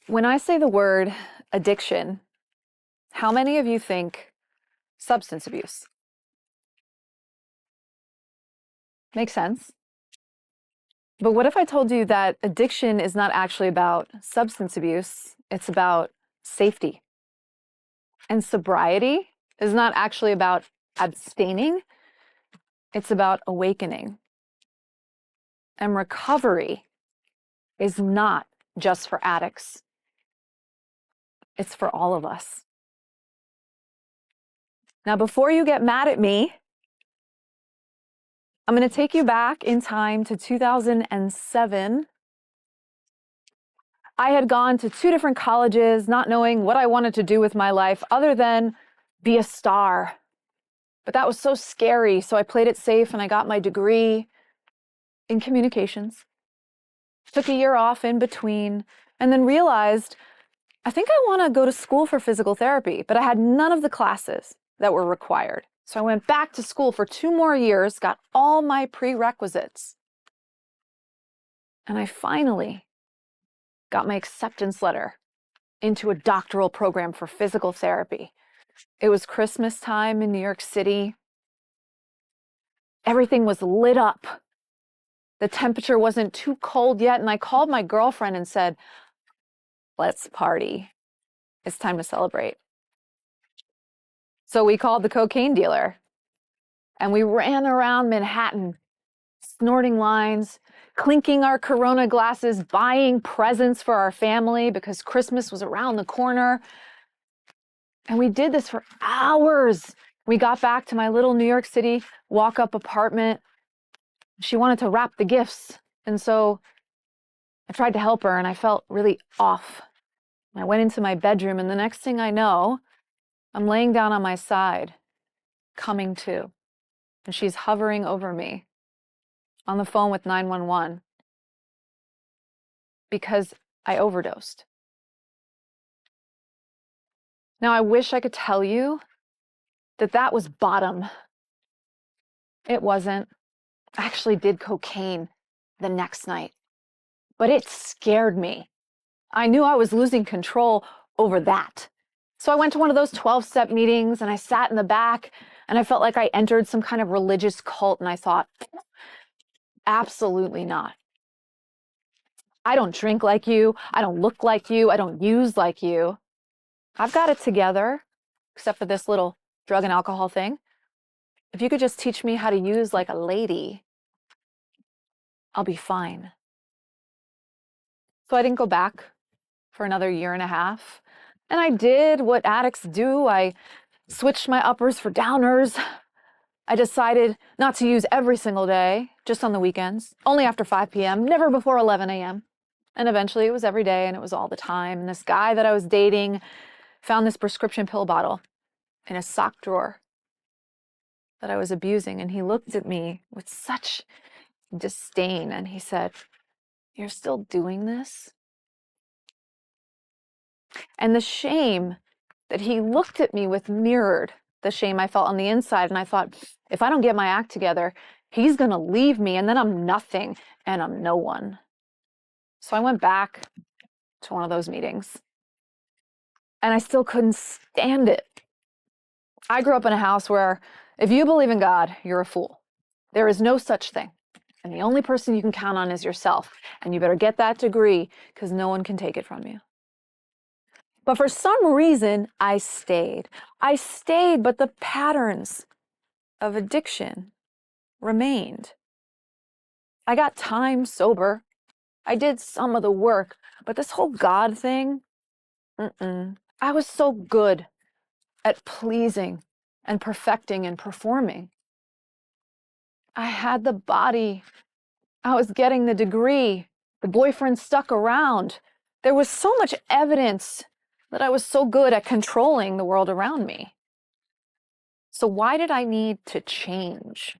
When I say the word addiction, how many of you think substance abuse? Makes sense. But what if I told you that addiction is not actually about substance abuse, it's about safety? And sobriety is not actually about abstaining, it's about awakening. And recovery is not just for addicts, it's for all of us. Now, before you get mad at me, I'm going to take you back in time to 2007. I had gone to 2 different colleges, not knowing what I wanted to do with my life other than be a star. But that was so scary, so I played it safe and I got my degree in communications. Took a year off in between and then realized I think I want to go to school for physical therapy, but I had none of the classes that were required. So I went back to school for 2 more years, got all my prerequisites. And I finally got my acceptance letter into a doctoral program for physical therapy. It was Christmas time in New York City. Everything was lit up. The temperature wasn't too cold yet, and I called my girlfriend and said, "Let's party. It's time to celebrate." So we called the cocaine dealer, and we ran around Manhattan, snorting lines, clinking our Corona glasses, buying presents for our family because Christmas was around the corner. And we did this for hours. We got back to my little New York City walk-up apartment. She wanted to wrap the gifts. And so I tried to help her and I felt really off. I went into my bedroom and the next thing I know, I'm laying down on my side, coming to. And she's hovering over me on the phone with 911 because I overdosed. Now, I wish I could tell you that that was bottom. It wasn't. I actually did cocaine the next night, but it scared me. I knew I was losing control over that. So I went to one of those 12-step meetings and I sat in the back and I felt like I entered some kind of religious cult and I thought, absolutely not. I don't drink like you. I don't look like you. I don't use like you. I've got it together, except for this little drug and alcohol thing. If you could just teach me how to use like a lady, I'll be fine. So I didn't go back for another 1.5 years. And I did what addicts do. I switched my uppers for downers. I decided not to use every single day, just on the weekends, only after 5 p.m., never before 11 a.m. And eventually it was every day and it was all the time. And this guy that I was dating found this prescription pill bottle in a sock drawer that I was abusing. And he looked at me with such disdain and he said, "You're still doing this?" And the shame that he looked at me with mirrored the shame I felt on the inside. And I thought, if I don't get my act together, he's going to leave me and then I'm nothing and I'm no one. So I went back to one of those meetings and I still couldn't stand it. I grew up in a house where if you believe in God, you're a fool. There is no such thing. And the only person you can count on is yourself. And you better get that degree because no one can take it from you. But for some reason, I stayed. I stayed, but the patterns of addiction remained. I got time sober. I did some of the work, but this whole God thing, I was so good at pleasing and perfecting and performing. I had the body. I was getting the degree. The boyfriend stuck around. There was so much evidence that I was so good at controlling the world around me. So why did I need to change?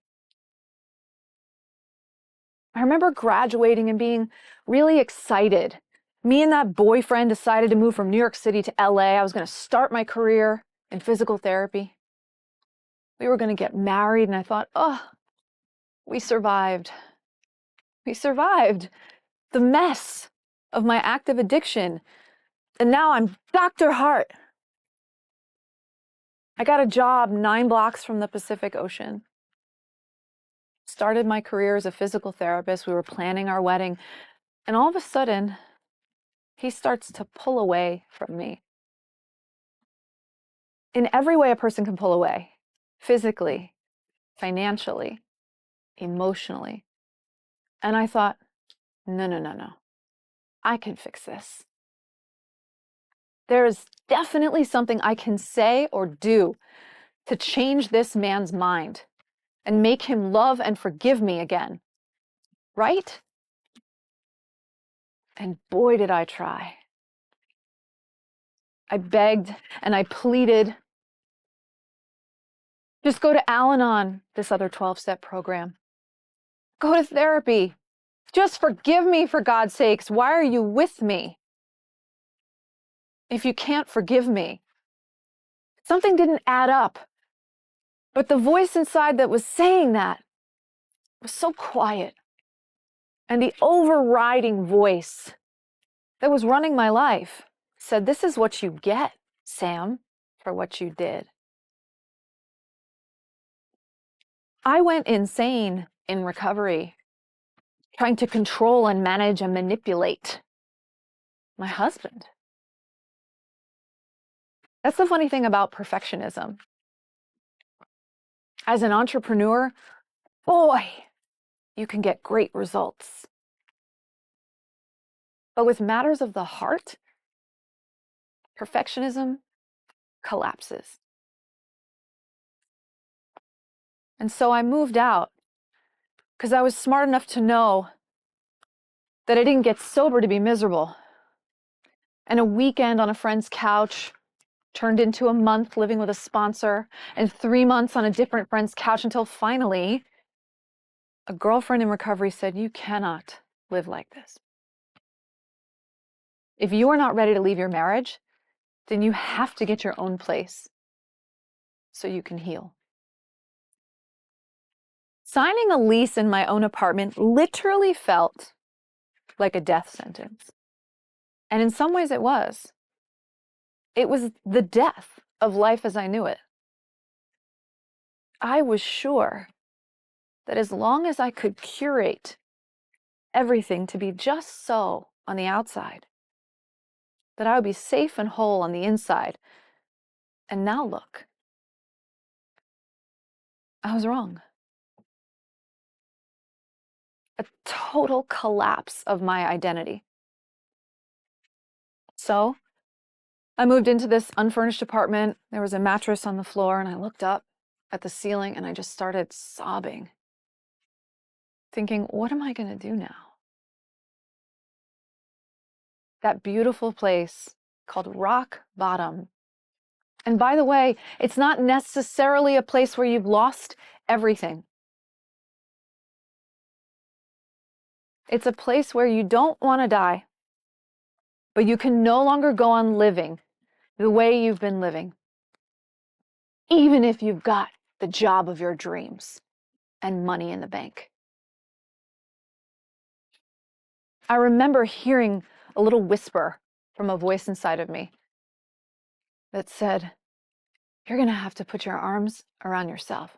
I remember graduating and being really excited. Me and that boyfriend decided to move from New York City to LA. I was going to start my career in physical therapy. We were going to get married, and I thought, oh, we survived. We survived the mess of my active addiction. And now I'm Dr. Hart. I got a job 9 blocks from the Pacific Ocean. Started my career as a physical therapist. We were planning our wedding. And all of a sudden, he starts to pull away from me. In every way a person can pull away, physically, financially, emotionally. And I thought, no. I can fix this. There is definitely something I can say or do to change this man's mind and make him love and forgive me again. Right? And boy, did I try. I begged and I pleaded. Just go to Al-Anon, this other 12-step program. Go to therapy. Just forgive me, for God's sakes. Why are you with me if you can't forgive me? Something didn't add up. But the voice inside that was saying that was so quiet. And the overriding voice that was running my life said, this is what you get, Sam, for what you did. I went insane in recovery, trying to control and manage and manipulate my husband. That's the funny thing about perfectionism. As an entrepreneur, boy, you can get great results. But with matters of the heart, perfectionism collapses. And so I moved out because I was smart enough to know that I didn't get sober to be miserable. And a weekend on a friend's couch turned into a month living with a sponsor, and 3 months on a different friend's couch, until finally a girlfriend in recovery said, you cannot live like this. If you are not ready to leave your marriage, then you have to get your own place so you can heal. Signing a lease in my own apartment literally felt like a death sentence. And in some ways it was. It was the death of life as I knew it. I was sure that as long as I could curate everything to be just so on the outside, that I would be safe and whole on the inside. And now look, I was wrong. A total collapse of my identity. So I moved into this unfurnished apartment. There was a mattress on the floor, and I looked up at the ceiling and I just started sobbing, thinking, what am I going to do now? That beautiful place called rock bottom. And by the way, it's not necessarily a place where you've lost everything. It's a place where you don't want to die, but you can no longer go on living the way you've been living, even if you've got the job of your dreams and money in the bank. I remember hearing a little whisper from a voice inside of me that said, you're going to have to put your arms around yourself.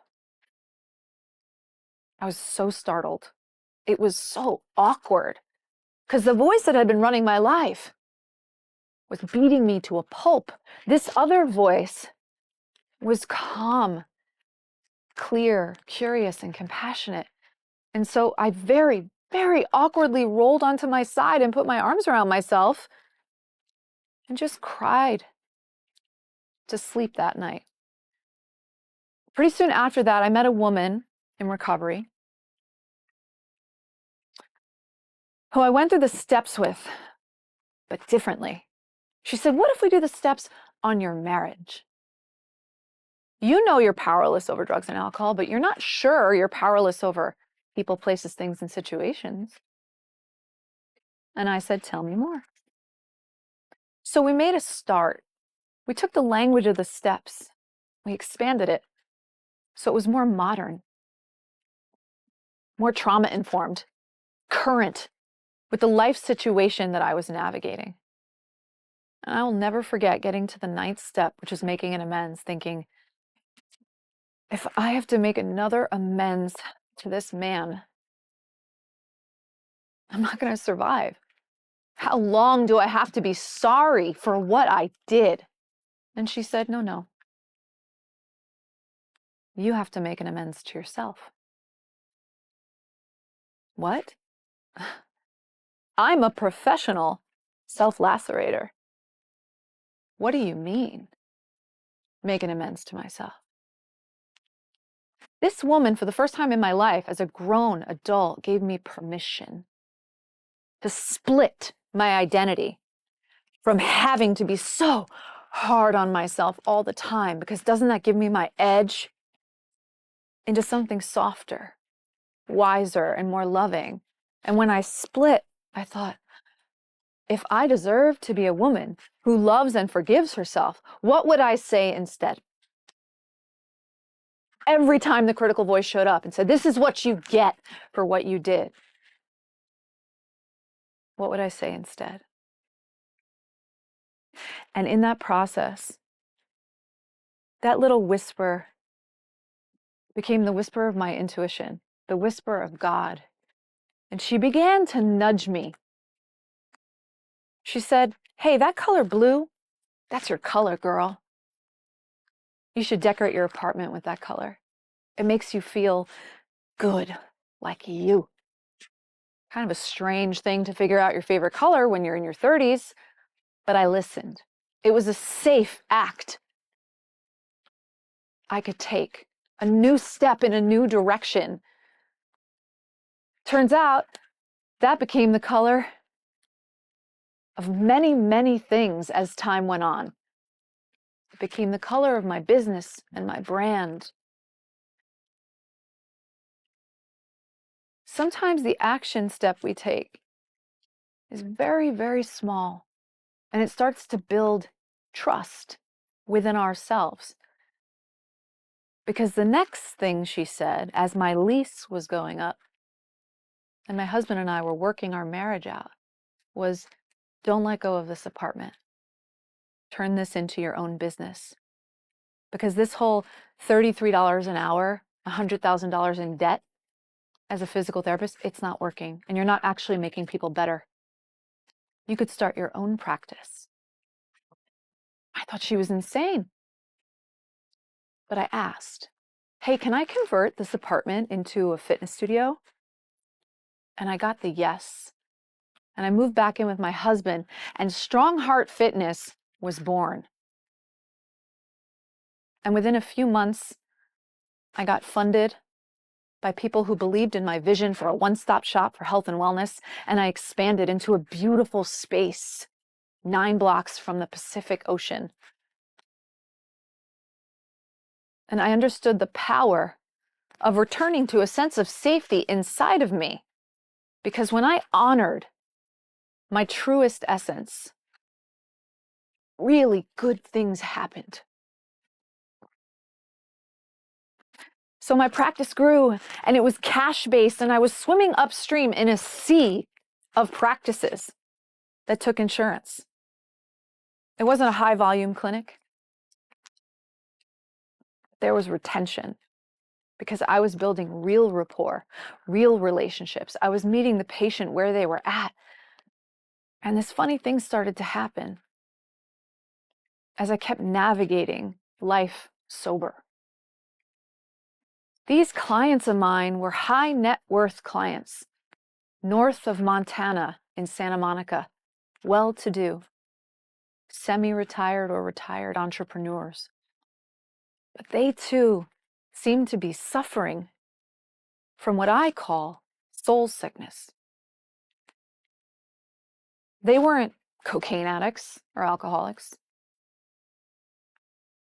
I was so startled. It was so awkward because the voice that had been running my life was beating me to a pulp. This other voice was calm, clear, curious, and compassionate. And so I very, very awkwardly rolled onto my side and put my arms around myself and just cried to sleep that night. Pretty soon after that, I met a woman in recovery who I went through the steps with, but differently. She said, what if we do the steps on your marriage? You know you're powerless over drugs and alcohol, but you're not sure you're powerless over people, places, things, and situations. And I said, tell me more. So we made a start. We took the language of the steps. We expanded it so it was more modern, more trauma-informed, current with the life situation that I was navigating. And I will never forget getting to the ninth step, which is making an amends, thinking, if I have to make another amends to this man, I'm not going to survive. How long do I have to be sorry for what I did? And she said, no, no. You have to make an amends to yourself. What? I'm a professional self-lacerator. What do you mean? Make an amends to myself. This woman, for the first time in my life, as a grown adult, gave me permission to split my identity from having to be so hard on myself all the time, because doesn't that give me my edge into something softer, wiser, and more loving? And when I split, I thought, if I deserve to be a woman who loves and forgives herself, what would I say instead? Every time the critical voice showed up and said, this is what you get for what you did, what would I say instead? And in that process, that little whisper became the whisper of my intuition, the whisper of God. And she began to nudge me. She said, hey, that color blue, that's your color, girl. You should decorate your apartment with that color. It makes you feel good, like you. Kind of a strange thing to figure out your favorite color when you're in your 30s, but I listened. It was a safe act I could take, a new step in a new direction. Turns out that became the color of many, many things as time went on. It became the color of my business and my brand. Sometimes the action step we take is very, very small, and it starts to build trust within ourselves. Because the next thing she said, as my lease was going up, and my husband and I were working our marriage out, was, don't let go of this apartment. Turn this into your own business. Because this whole $33 an hour, $100,000 in debt as a physical therapist, it's not working. And you're not actually making people better. You could start your own practice. I thought she was insane. But I asked, hey, can I convert this apartment into a fitness studio? And I got the yes. And I moved back in with my husband, and Strong Heart Fitness was born. And within a few months, I got funded by people who believed in my vision for a one-stop shop for health and wellness, and I expanded into a beautiful space 9 blocks from the Pacific Ocean. And I understood the power of returning to a sense of safety inside of me, because when I honored my truest essence, really good things happened. So my practice grew, and it was cash-based, and I was swimming upstream in a sea of practices that took insurance. It wasn't a high-volume clinic. There was retention, because I was building real rapport, real relationships. I was meeting the patient where they were at. And this funny thing started to happen as I kept navigating life sober. These clients of mine were high net worth clients, north of Montana in Santa Monica, well-to-do, semi-retired or retired entrepreneurs. But they too seemed to be suffering from what I call soul sickness. They weren't cocaine addicts or alcoholics,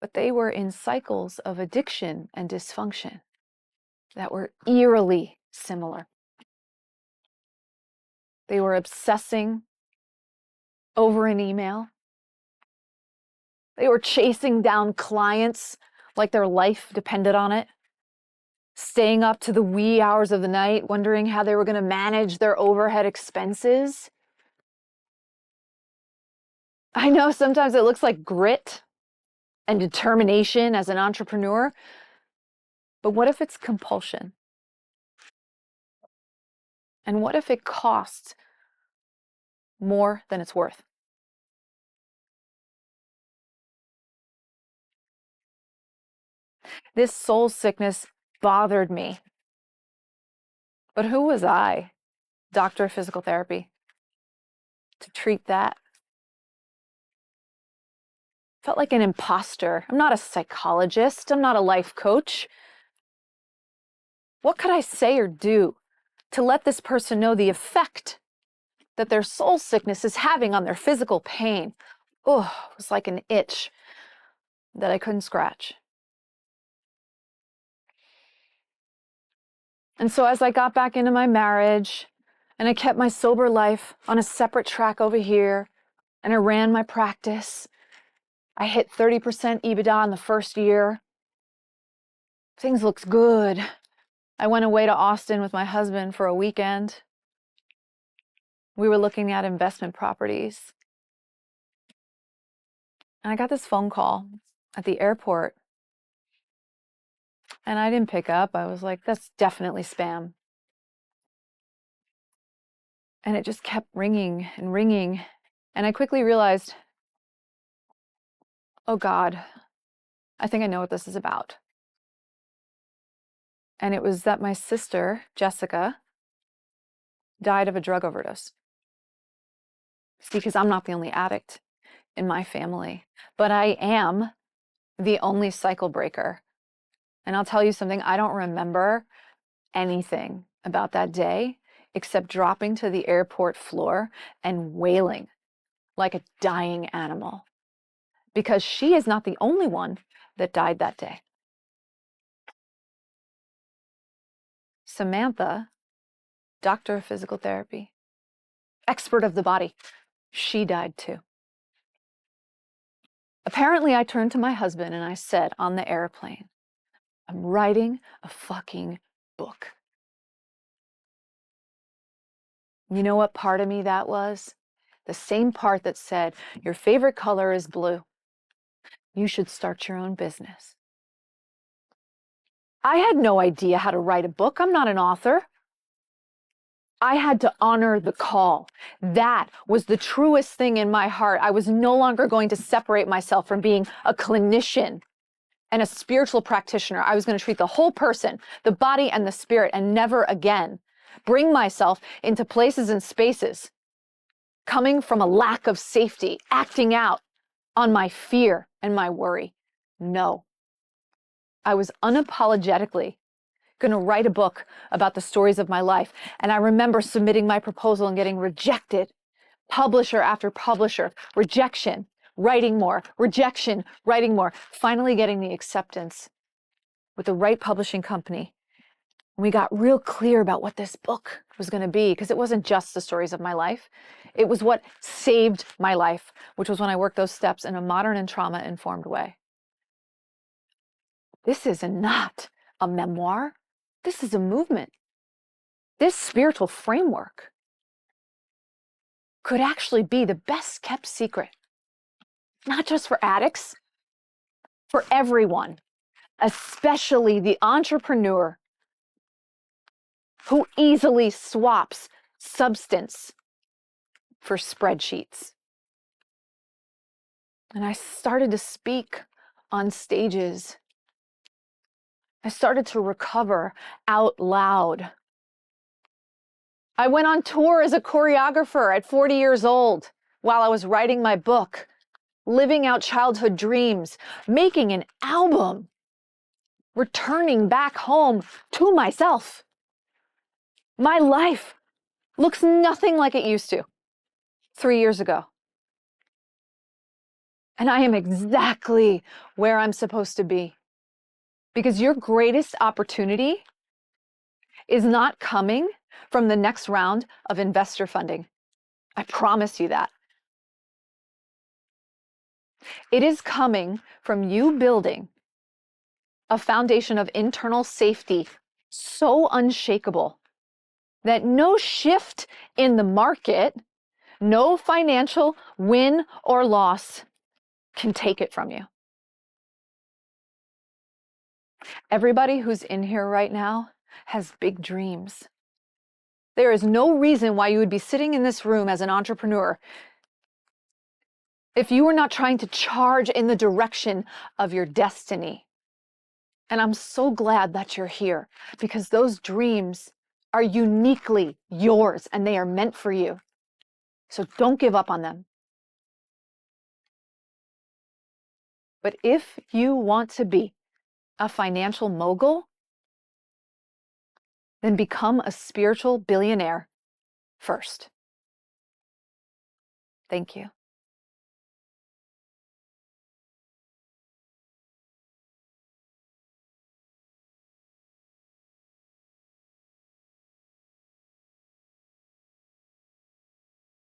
but they were in cycles of addiction and dysfunction that were eerily similar. They were obsessing over an email. They were chasing down clients like their life depended on it, staying up to the wee hours of the night, wondering how they were going to manage their overhead expenses. I know sometimes it looks like grit and determination as an entrepreneur, but what if it's compulsion? And what if it costs more than it's worth? This soul sickness bothered me. But who was I, doctor of physical therapy, to treat that? Felt like an imposter. I'm not a psychologist. I'm not a life coach. What could I say or do to let this person know the effect that their soul sickness is having on their physical pain? Oh, it was like an itch that I couldn't scratch. And so as I got back into my marriage and I kept my sober life on a separate track over here, and I ran my practice, I hit 30% EBITDA in the first year. Things looked good. I went away to Austin with my husband for a weekend. We were looking at investment properties. And I got this phone call at the airport. And I didn't pick up. I was like, that's definitely spam. And it just kept ringing and ringing. And I quickly realized, oh God, I think I know what this is about. And it was that my sister, Jessica, died of a drug overdose. See, because I'm not the only addict in my family, but I am the only cycle breaker. And I'll tell you something, I don't remember anything about that day except dropping to the airport floor and wailing like a dying animal, because she is not the only one that died that day. Samantha, doctor of physical therapy, expert of the body, she died too. Apparently, I turned to my husband and I said on the airplane, I'm writing a fucking book. You know what part of me that was? The same part that said, your favorite color is blue. You should start your own business. I had no idea how to write a book. I'm not an author. I had to honor the call. That was the truest thing in my heart. I was no longer going to separate myself from being a clinician and a spiritual practitioner. I was going to treat the whole person, the body and the spirit, and never again bring myself into places and spaces coming from a lack of safety, acting out on my fear and my worry. No. I was unapologetically going to write a book about the stories of my life. And I remember submitting my proposal and getting rejected, publisher after publisher, rejection, writing more, rejection, writing more, finally getting the acceptance with the right publishing company. And we got real clear about what this book was going to be, because it wasn't just the stories of my life. It was what saved my life, which was when I worked those steps in a modern and trauma-informed way. This is not a memoir. This is a movement. This spiritual framework could actually be the best kept secret, not just for addicts, for everyone, especially the entrepreneur who easily swaps substance for spreadsheets. And I started to speak on stages. I started to recover out loud. I went on tour as a choreographer at 40 years old while I was writing my book, living out childhood dreams, making an album, returning back home to myself. My life looks nothing like it used to 3 years ago. And I am exactly where I'm supposed to be. Because your greatest opportunity is not coming from the next round of investor funding. I promise you that. It is coming from you building a foundation of internal safety so unshakable that no shift in the market, No financial win or loss can take it from you. Everybody who's in here right now has big dreams. There is no reason why you would be sitting in this room as an entrepreneur if you were not trying to charge in the direction of your destiny. And I'm so glad that you're here, because those dreams are uniquely yours and they are meant for you. So don't give up on them. But if you want to be a financial mogul, then become a spiritual billionaire first. Thank you.